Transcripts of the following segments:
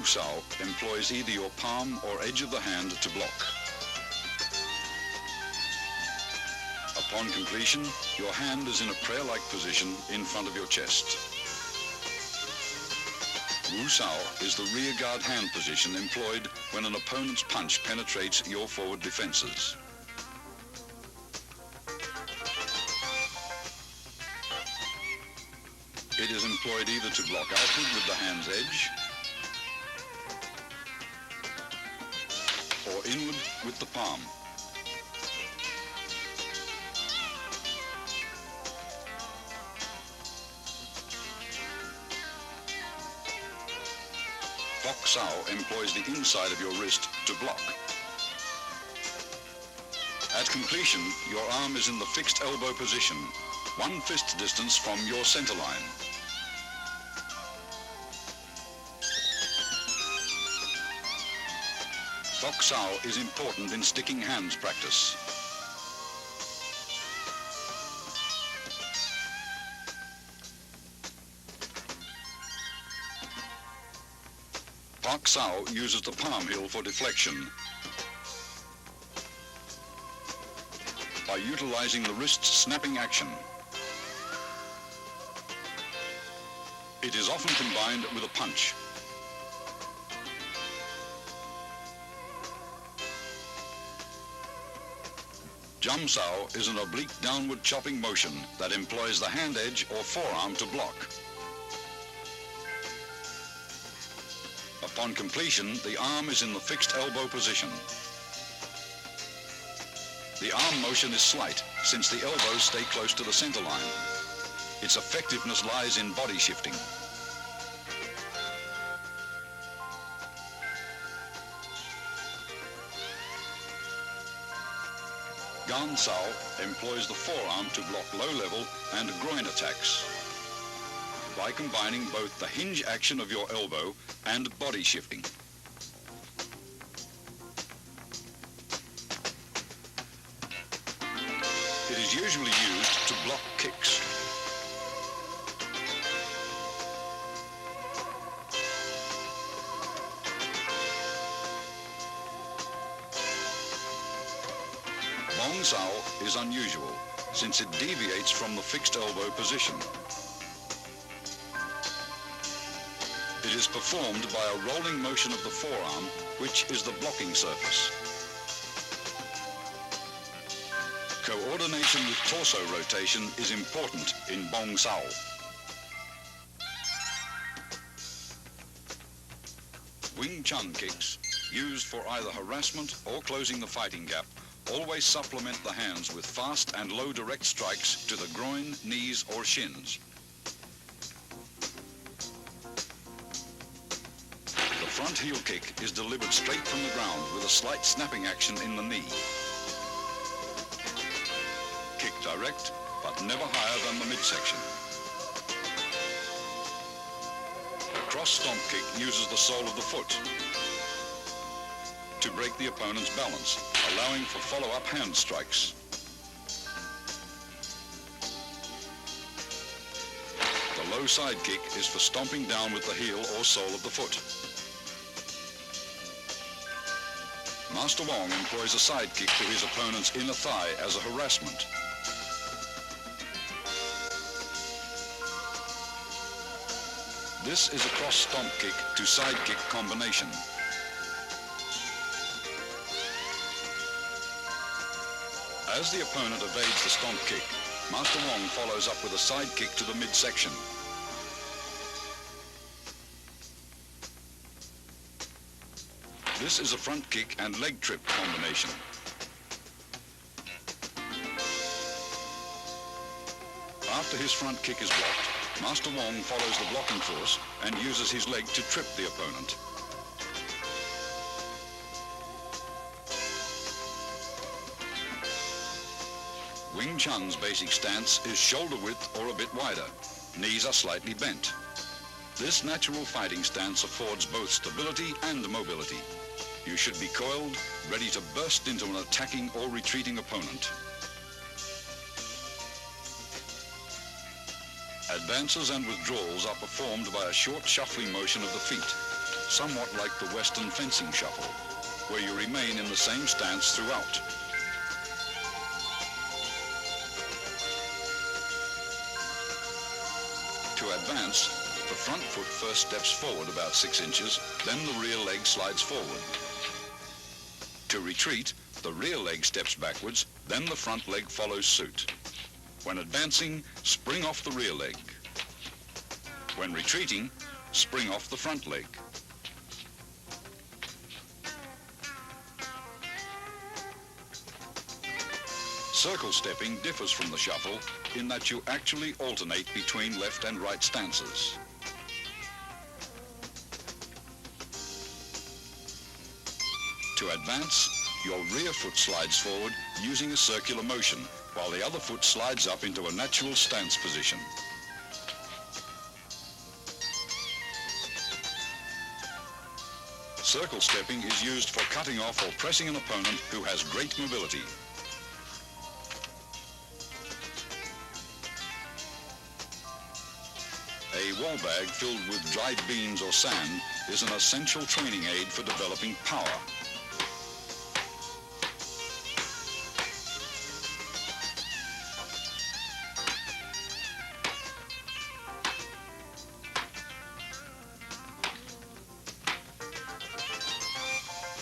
Sao employs either your palm or edge of the hand to block. Upon completion, your hand is in a prayer-like position in front of your chest. Wu Sao is the rear guard hand position employed when an opponent's punch penetrates your forward defenses. It is employed either to block outward with the hand's edge or inward with the palm. Fox Sao employs the inside of your wrist to block. At completion, your arm is in the fixed elbow position, 1 fist distance from your center line. Fox Sao is important in sticking hands practice. Fox Sao uses the palm heel for deflection by utilizing the wrist's snapping action. It is often combined with a punch. Jump Sao is an oblique downward chopping motion that employs the hand edge or forearm to block. Upon completion, the arm is in the fixed elbow position. The arm motion is slight, since the elbows stay close to the center line. Its effectiveness lies in body shifting. Gan Sao employs the forearm to block low-level and groin attacks by combining both the hinge action of your elbow and body shifting. It is usually used to block kicks. Bong Sao is unusual, since it deviates from the fixed elbow position. It is performed by a rolling motion of the forearm, which is the blocking surface. Coordination with torso rotation is important in Bong Sao. Wing Chun kicks, used for either harassment or closing the fighting gap, always supplement the hands with fast and low direct strikes to the groin, knees, or shins. The front heel kick is delivered straight from the ground with a slight snapping action in the knee. Kick direct, but never higher than the midsection. A cross stomp kick uses the sole of the foot to break the opponent's balance, allowing for follow-up hand strikes. The low side kick is for stomping down with the heel or sole of the foot. Master Wong employs a side kick to his opponent's inner thigh as a harassment. This is a cross stomp kick to side kick combination. As the opponent evades the stomp kick, Master Wong follows up with a side kick to the midsection. This is a front kick and leg trip combination. After his front kick is blocked, Master Wong follows the blocking force and uses his leg to trip the opponent. Wing Chun's basic stance is shoulder width or a bit wider. Knees are slightly bent. This natural fighting stance affords both stability and mobility. You should be coiled, ready to burst into an attacking or retreating opponent. Advances and withdrawals are performed by a short shuffling motion of the feet. somewhat like the Western fencing shuffle, where you remain in the same stance throughout. To advance, the front foot first steps forward about 6 inches, then the rear leg slides forward. To retreat, the rear leg steps backwards, then the front leg follows suit. When advancing, spring off the rear leg. When retreating, spring off the front leg. Circle stepping differs from the shuffle in that you actually alternate between left and right stances. To advance, your rear foot slides forward using a circular motion, while the other foot slides up into a natural stance position. Circle stepping is used for cutting off or pressing an opponent who has great mobility. A wall bag filled with dried beans or sand is an essential training aid for developing power.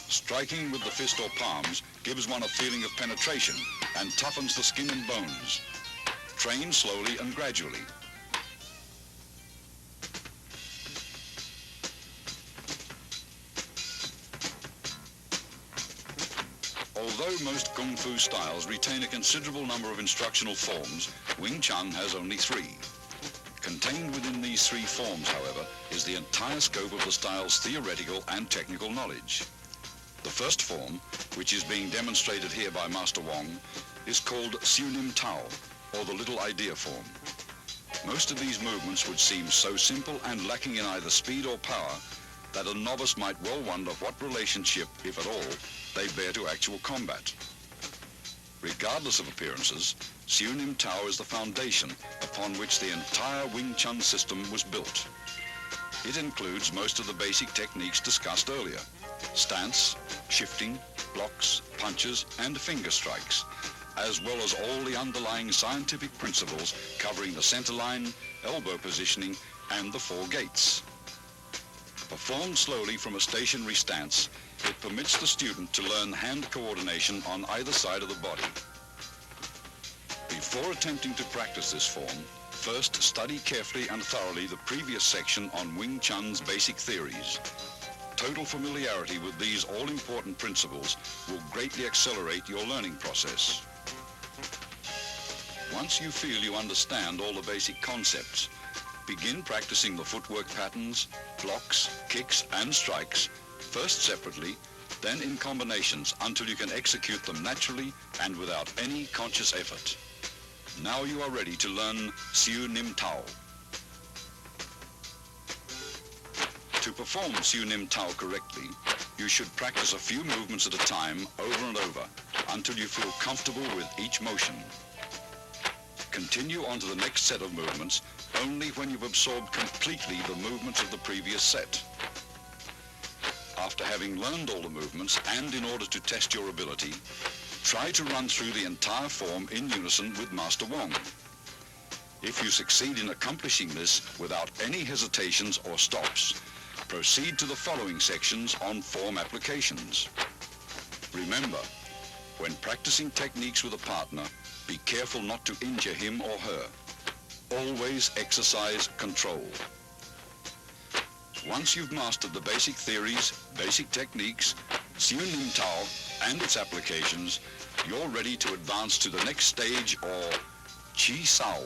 Striking with the fist or palms gives one a feeling of penetration and toughens the skin and bones. Train slowly and gradually. Although most Kung Fu styles retain a considerable number of instructional forms, Wing Chun has only 3. Contained within these 3 forms, however, is the entire scope of the style's theoretical and technical knowledge. The first form, which is being demonstrated here by Master Wong, is called Siu Nim Tao, or the Little Idea form. Most of these movements would seem so simple and lacking in either speed or power that a novice might well wonder what relationship, if at all, they bear to actual combat. Regardless of appearances, Siu Nim Tao is the foundation upon which the entire Wing Chun system was built. It includes most of the basic techniques discussed earlier: stance, shifting, blocks, punches, and finger strikes, as well as all the underlying scientific principles covering the center line, elbow positioning, and the 4 gates. Performed slowly from a stationary stance, it permits the student to learn hand coordination on either side of the body. Before attempting to practice this form, first study carefully and thoroughly the previous section on Wing Chun's basic theories. Total familiarity with these all-important principles will greatly accelerate your learning process. Once you feel you understand all the basic concepts, begin practicing the footwork patterns, blocks, kicks, and strikes, first separately, then in combinations until you can execute them naturally and without any conscious effort. Now you are ready to learn Siu Nim Tao. To perform Siu Nim Tao correctly, you should practice a few movements at a time over and over until you feel comfortable with each motion. Continue on to the next set of movements only when you've absorbed completely the movements of the previous set. After having learned all the movements and in order to test your ability, try to run through the entire form in unison with Master Wong. If you succeed in accomplishing this without any hesitations or stops, proceed to the following sections on form applications. Remember, when practicing techniques with a partner, be careful not to injure him or her. Always exercise control. Once you've mastered the basic theories, basic techniques, Siu Nim Tao, and its applications, you're ready to advance to the next stage, or Chi Sao.